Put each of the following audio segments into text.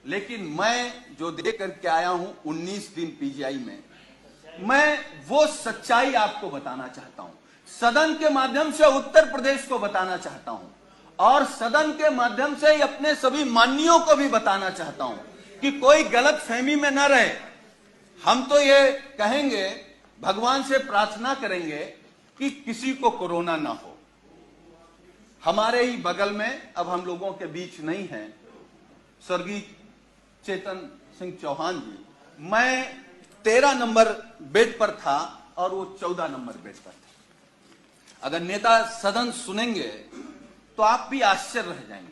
लेकिन मैं जो दे करके आया हूं 19 दिन पीजीआई में, मैं वो सच्चाई आपको बताना चाहता हूं, सदन के माध्यम से उत्तर प्रदेश को बताना चाहता हूं और सदन के माध्यम से अपने सभी माननीयों को भी बताना चाहता हूं कि कोई गलत फहमी में न रहे। हम तो ये कहेंगे, भगवान से प्रार्थना करेंगे कि किसी को कोरोना ना हो। हमारे ही बगल में, अब हम लोगों के बीच नहीं है, स्वर्गीय चेतन सिंह चौहान जी, मैं 13 नंबर बेड पर था और वो 14 नंबर बेड पर था। अगर नेता सदन सुनेंगे तो आप भी आश्चर्य रह जाएंगे।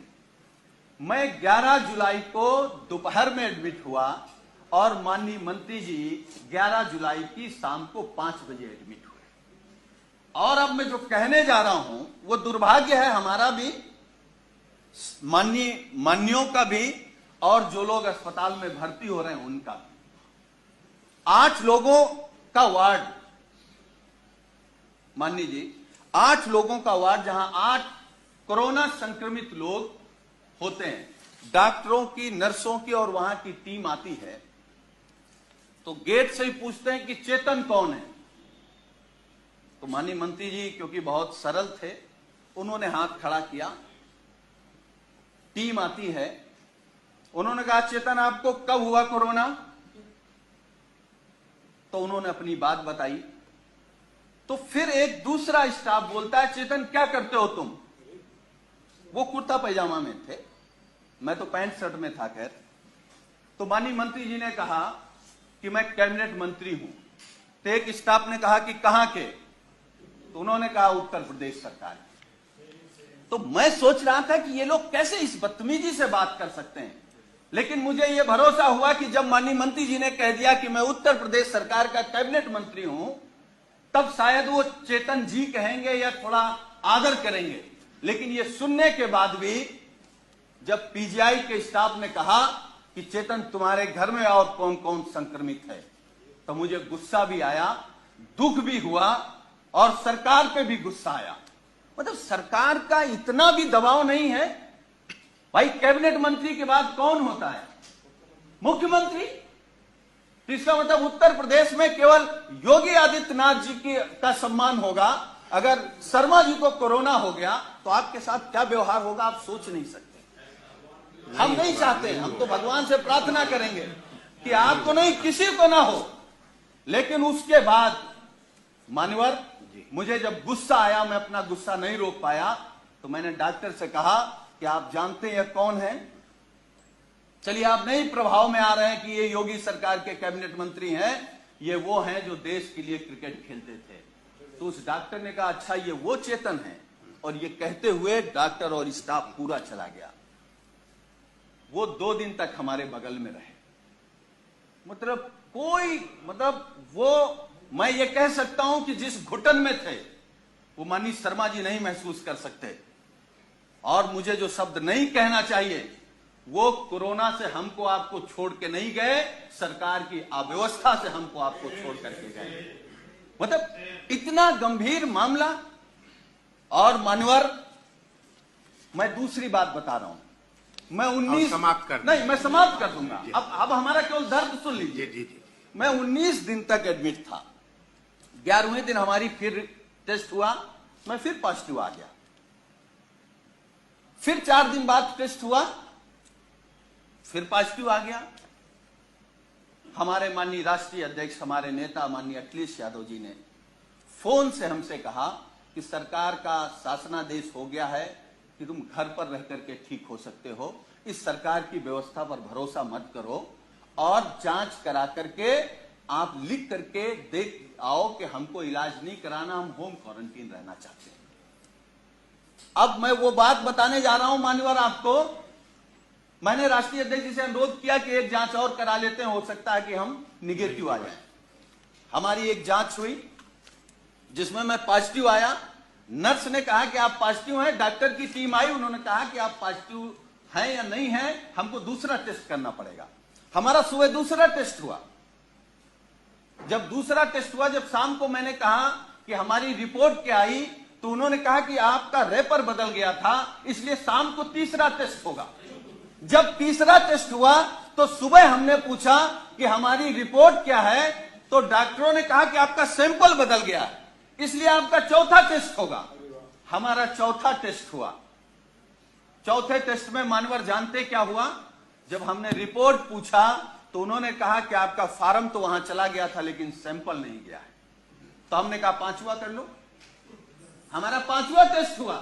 मैं 11 जुलाई को दोपहर में एडमिट हुआ और माननीय मंत्री जी 11 जुलाई की शाम को 5 बजे एडमिट हुए। और अब मैं जो कहने जा रहा हूं वो दुर्भाग्य है हमारा भी, माननीयों का भी, और जो लोग अस्पताल में भर्ती हो रहे हैं उनका भी। 8 लोगों का वार्ड, माननीय जी, 8 लोगों का वार्ड, जहां 8 कोरोना संक्रमित लोग होते हैं। डॉक्टरों की, नर्सों की और वहां की टीम आती है तो गेट से ही पूछते हैं कि चेतन कौन है। तो माननीय मंत्री जी क्योंकि बहुत सरल थे, उन्होंने हाथ खड़ा किया। टीम आती है, उन्होंने कहा चेतन आपको कब हुआ कोरोना? तो उन्होंने अपनी बात बताई। तो फिर एक दूसरा स्टाफ बोलता है चेतन क्या करते हो तुम? वो कुर्ता पैजामा में थे, मैं तो पैंट शर्ट में था। खैर, तो माननीय मंत्री जी ने कहा कि मैं कैबिनेट मंत्री हूं। तो एक स्टाफ ने कहा कि कहां के? तो उन्होंने कहा उत्तर प्रदेश सरकार। तो मैं सोच रहा था कि ये लोग कैसे इस बदतमीजी से बात कर सकते हैं, लेकिन मुझे यह भरोसा हुआ कि जब माननीय मंत्री जी ने कह दिया कि मैं उत्तर प्रदेश सरकार का कैबिनेट मंत्री हूं, तब शायद वो चेतन जी कहेंगे या थोड़ा आदर करेंगे। लेकिन ये सुनने के बाद भी जब पीजीआई के स्टाफ ने कहा कि चेतन तुम्हारे घर में और कौन कौन संक्रमित है, तो मुझे गुस्सा भी आया, दुख भी हुआ और सरकार पे भी गुस्सा आया। मतलब सरकार का इतना भी दबाव नहीं है भाई। कैबिनेट मंत्री के बाद कौन होता है? मुख्यमंत्री। तो इसका मतलब उत्तर प्रदेश में केवल योगी आदित्यनाथ जी का सम्मान होगा। अगर शर्मा जी को कोरोना हो गया तो आपके साथ क्या व्यवहार होगा आप सोच नहीं सकते। हम नहीं चाहते, हम तो भगवान से प्रार्थना करेंगे कि आपको नहीं, किसी को ना हो। लेकिन उसके बाद मान्यवर, मुझे जब गुस्सा आया, मैं अपना गुस्सा नहीं रोक पाया, तो मैंने डॉक्टर से कहा कि आप जानते हैं कौन है? चलिए आप नहीं प्रभाव में आ रहे हैं कि ये योगी सरकार के कैबिनेट मंत्री हैं, ये वो हैं जो देश के लिए क्रिकेट खेलते थे। तो उस डॉक्टर ने कहा अच्छा ये वो चेतन है, और ये कहते हुए डॉक्टर और स्टाफ पूरा चला गया। वो 2 दिन तक हमारे बगल में रहे। वो मैं ये कह सकता हूं कि जिस घुटन में थे वो माननीय शर्मा जी नहीं महसूस कर सकते। और मुझे जो शब्द नहीं कहना चाहिए, वो कोरोना से हमको आपको छोड़ के नहीं गए, सरकार की अव्यवस्था से हमको आपको छोड़ करके गए। मतलब इतना गंभीर मामला। और मानवर, मैं दूसरी बात बता रहा हूं, मैं 19 समाप्त कर नहीं, मैं समाप्त कर दूंगा। अब हमारा केवल दर्द सुन लीजिए। जी। मैं 19 दिन तक एडमिट था। 11वें दिन हमारी फिर टेस्ट हुआ, मैं फिर पॉजिटिव आ गया। फिर 4 दिन बाद टेस्ट हुआ, फिर पॉजिटिव आ गया। हमारे माननीय राष्ट्रीय अध्यक्ष, हमारे नेता माननीय अखिलेश यादव जी ने फोन से हमसे कहा कि सरकार का शासनादेश हो गया है कि तुम घर पर रह करके ठीक हो सकते हो, इस सरकार की व्यवस्था पर भरोसा मत करो और जांच करा करके आप लिख करके देख आओ कि हमको इलाज नहीं कराना, हम होम क्वारंटीन रहना चाहते हैं। अब मैं वो बात बताने जा रहा हूं मान्यवर आपको। मैंने राष्ट्रीय अध्यक्ष जी से अनुरोध किया कि एक जांच और करा लेते हैं, हो सकता है कि हम निगेटिव आ जाएं। हमारी एक जांच हुई जिसमें मैं पॉजिटिव आया। नर्स ने कहा कि आप पॉजिटिव हैं, डॉक्टर की टीम आई, उन्होंने कहा कि आप पॉजिटिव हैं या नहीं हैं, हमको दूसरा टेस्ट करना पड़ेगा। हमारा सुबह दूसरा टेस्ट हुआ। जब दूसरा टेस्ट हुआ, जब शाम को मैंने कहा कि हमारी रिपोर्ट क्या आई, तो उन्होंने कहा कि आपका रेपर बदल गया था, इसलिए शाम को तीसरा टेस्ट होगा। जब तीसरा टेस्ट हुआ तो सुबह हमने पूछा कि हमारी रिपोर्ट क्या है, तो डॉक्टरों ने कहा कि आपका सैंपल बदल गया है, इसलिए आपका चौथा टेस्ट होगा। हमारा चौथा टेस्ट हुआ। चौथे टेस्ट में मानवर जानते क्या हुआ? जब हमने रिपोर्ट पूछा तो उन्होंने कहा कि आपका फार्म तो वहां चला गया था लेकिन सैंपल नहीं गया है। तो हमने कहा पांचवा कर लो। हमारा पांचवा टेस्ट हुआ।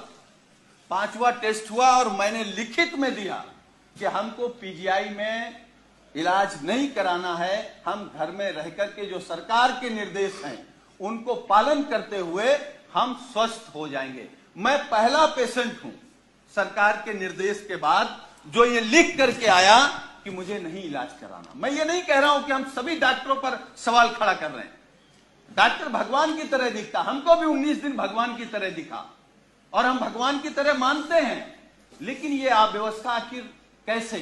पांचवा टेस्ट हुआ और मैंने लिखित में दिया कि हमको पीजीआई में इलाज नहीं कराना है, हम घर में रहकर के जो सरकार के निर्देश हैं उनको पालन करते हुए हम स्वस्थ हो जाएंगे। मैं पहला पेशेंट हूं सरकार के निर्देश के बाद जो ये लिख करके आया कि मुझे नहीं इलाज कराना। मैं ये नहीं कह रहा हूं कि हम सभी डॉक्टरों पर सवाल खड़ा कर रहे हैं। डॉक्टर भगवान की तरह दिखता, हमको भी 19 दिन भगवान की तरह दिखा और हम भगवान की तरह मानते हैं, लेकिन ये अव्यवस्था आखिर कैसे?